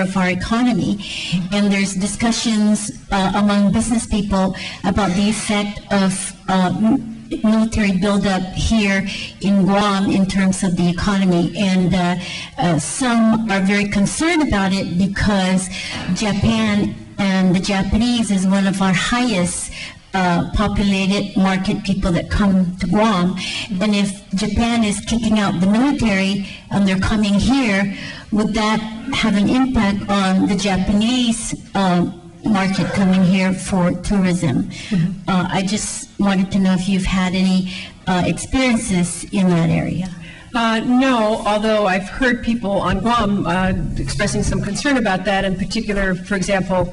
of our economy. And there's discussions among business people about the effect of military buildup here in Guam in terms of the economy. And some are very concerned about it because Japan and the Japanese is one of our highest populated market people that come to Guam. And if Japan is kicking out the military and they're coming here, would that have an impact on the Japanese market coming here for tourism? Mm-hmm. I just wanted to know if you've had any experiences in that area. No, although I've heard people on Guam expressing some concern about that, in particular, for example,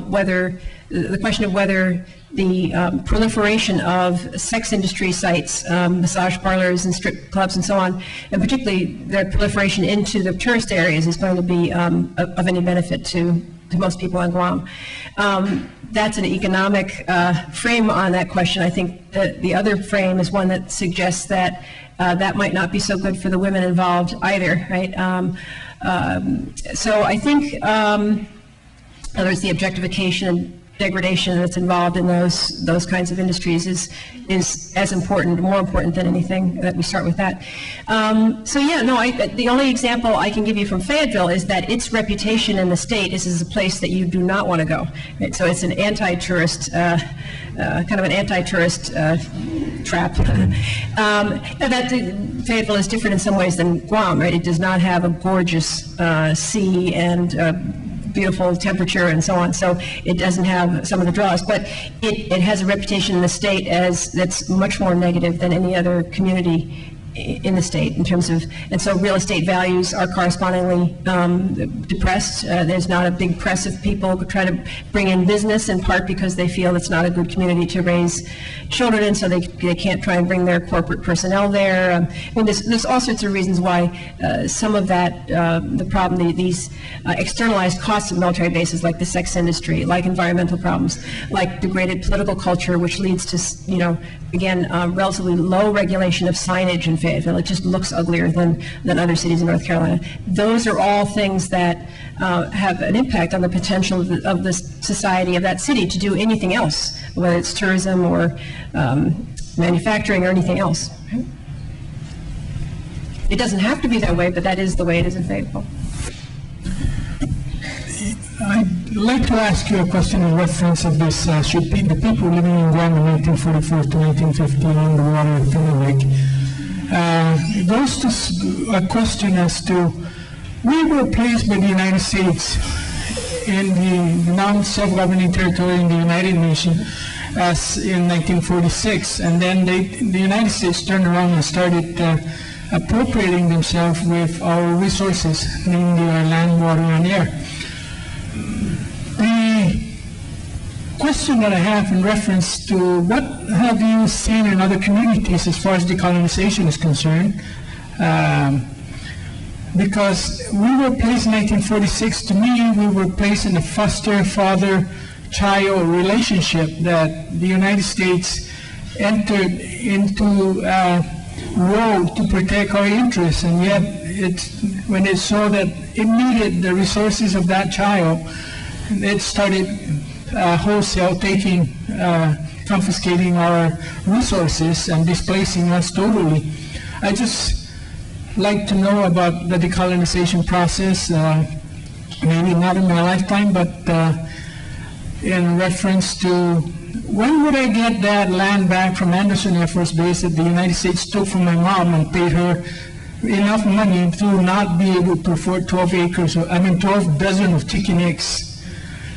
whether the question of whether the proliferation of sex industry sites, massage parlors and strip clubs and so on, and particularly their proliferation into the tourist areas is going to be of any benefit to most people on Guam. That's an economic frame on that question. I think that the other frame is one that suggests that that might not be so good for the women involved either, right? So I think there's the objectification and degradation that's involved in those kinds of industries is as important, more important than anything that we start with that. So yeah, no, the only example I can give you from Fayetteville is that its reputation in the state is a place that you do not want to go. Right? So it's an anti-tourist, kind of an anti-tourist trap. Fayetteville is different in some ways than Guam, right? It does not have a gorgeous sea and beautiful temperature and so on, so it doesn't have some of the draws, but it has a reputation in the state that's much more negative than any other community in the state in terms of, and so real estate values are correspondingly depressed. There's not a big press of people who try to bring in business, in part because they feel it's not a good community to raise children in, so they can't try and bring their corporate personnel there. I mean, there's all sorts of reasons why some of that, the problem, these externalized costs of military bases, like the sex industry, like environmental problems, like degraded political culture, which leads to, you know, again, relatively low regulation of signage in Fayetteville. It just looks uglier than other cities in North Carolina. Those are all things that have an impact on the potential of the society of that city to do anything else, whether it's tourism or manufacturing or anything else. It doesn't have to be that way, but that is the way it is in Fayetteville. I'd like to ask you a question in reference of this, should the people living in Guam in 1944 to 1915 on the water of Pinnawick. It goes to a question as to, we were placed by the United States in the non-self-governing territory in the United Nations as in 1946, and then the United States turned around and started appropriating themselves with our resources, namely our land, water, and air. The question that I have in reference to what have you seen in other communities as far as decolonization is concerned, because we were placed in 1946, to me we were placed in a foster father-child relationship that the United States entered into role to protect our interests, and yet when it saw that it needed the resources of that child, it started wholesale confiscating our resources and displacing us totally. I just like to know about the decolonization process, maybe not in my lifetime, but in reference to when would I get that land back from Anderson Air Force Base that the United States took from my mom and paid her enough money to not be able to afford 12 acres, 12 dozen of chicken eggs.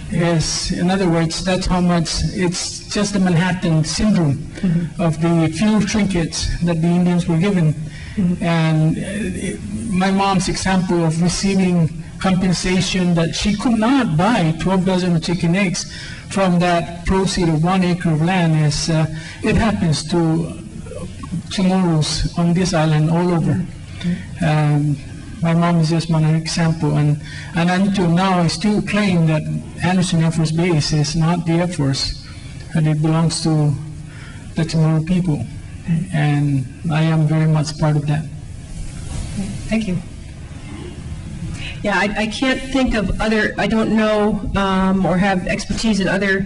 Yes, in other words, that's how much, it's just the Manhattan syndrome of the few trinkets that the Indians were given. And my mom's example of receiving compensation that she could not buy 12 dozen of chicken eggs from that proceed of 1 acre of land is, it happens to tomorrows on this island all over. My mom is just one example, and until now I still claim that Anderson Air Force Base is not the Air Force, and it belongs to the Chamorro people, and I am very much part of that. Thank you. Yeah, I can't think of other, I don't know or have expertise in other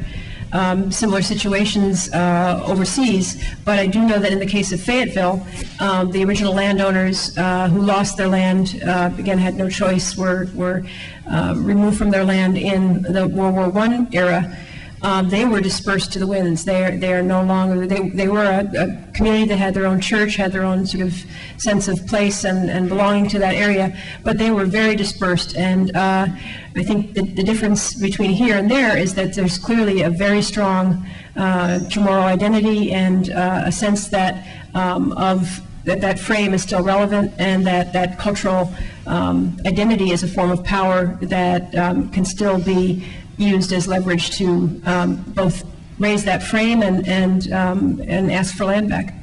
similar situations overseas, but I do know that in the case of Fayetteville, the original landowners who lost their land, again, had no choice, were removed from their land in the World War I era. They were dispersed to the winds. They are no longer, they were a community that had their own church, had their own sort of sense of place and belonging to that area, but they were very dispersed. And I think the difference between here and there is that there's clearly a very strong Chamorro identity and a sense that that frame is still relevant, and that cultural identity is a form of power that can still be used as leverage to both raise that frame and ask for land back.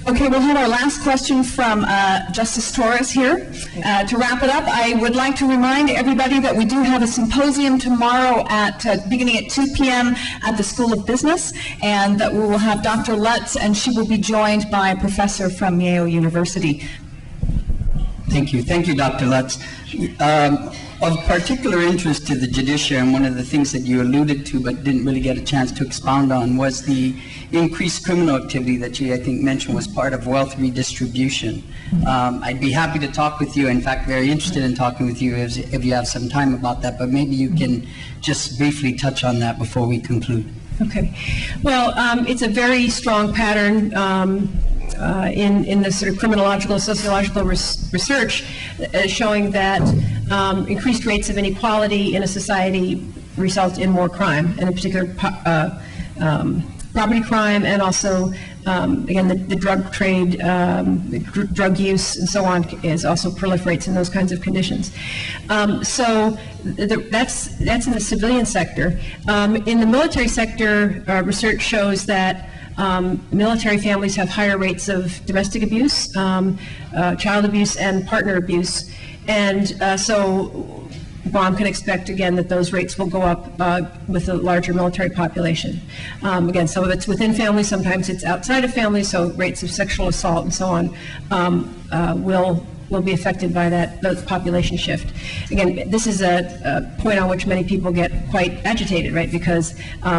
Okay, we'll have our last question from Justice Torres here. To wrap it up, I would like to remind everybody that we do have a symposium tomorrow beginning at 2 p.m. at the School of Business, and that we will have Dr. Lutz, and she will be joined by a professor from Yale University. Thank you. Thank you, Dr. Lutz. Of particular interest to the judiciary, and one of the things that you alluded to but didn't really get a chance to expound on, was the increased criminal activity that you, I think, mentioned was part of wealth redistribution. I'd be happy to talk with you, in fact, very interested in talking with you if you have some time about that, but maybe you can just briefly touch on that before we conclude. Okay. Well, it's a very strong pattern in the sort of criminological, sociological research showing that increased rates of inequality in a society result in more crime, and in particular property crime, and also, again, the drug trade, drug use, and so on, is also proliferates in those kinds of conditions. So that's in the civilian sector. In the military sector, research shows that military families have higher rates of domestic abuse, child abuse, and partner abuse. And so Guam can expect, again, that those rates will go up with a larger military population. Again, some of it's within families, sometimes it's outside of families, so rates of sexual assault and so on will be affected by that population shift. Again, this is a point on which many people get quite agitated, right? Because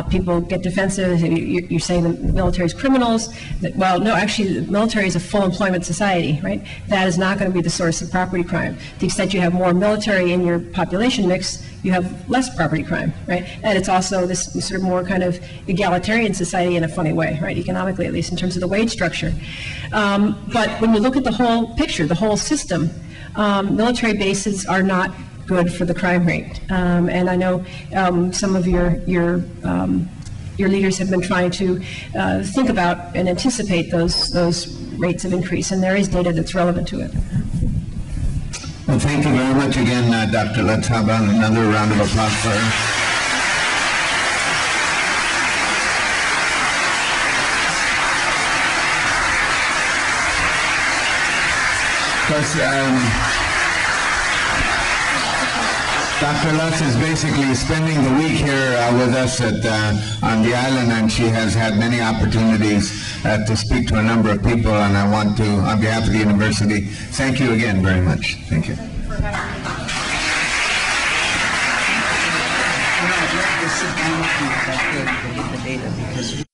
people get defensive. You're saying the military is criminals. Well, no, actually, the military is a full employment society, right? That is not going to be the source of property crime. To the extent you have more military in your population mix, you have less property crime, right? And it's also this sort of more kind of egalitarian society in a funny way, right? Economically, at least in terms of the wage structure. But when you look at the whole picture, the whole system, military bases are not good for the crime rate. And I know some of your leaders have been trying to think about and anticipate those rates of increase, and there is data that's relevant to it. Well, thank you very much again, Dr. Lutz. How about another round of applause for her? Of course, Dr. Lutz is basically spending the week here with us on the island, and she has had many opportunities to speak to a number of people, and I want to, on behalf of the university, thank you again very much. Thank you. I'd like to sit down with you if I could to get the data, because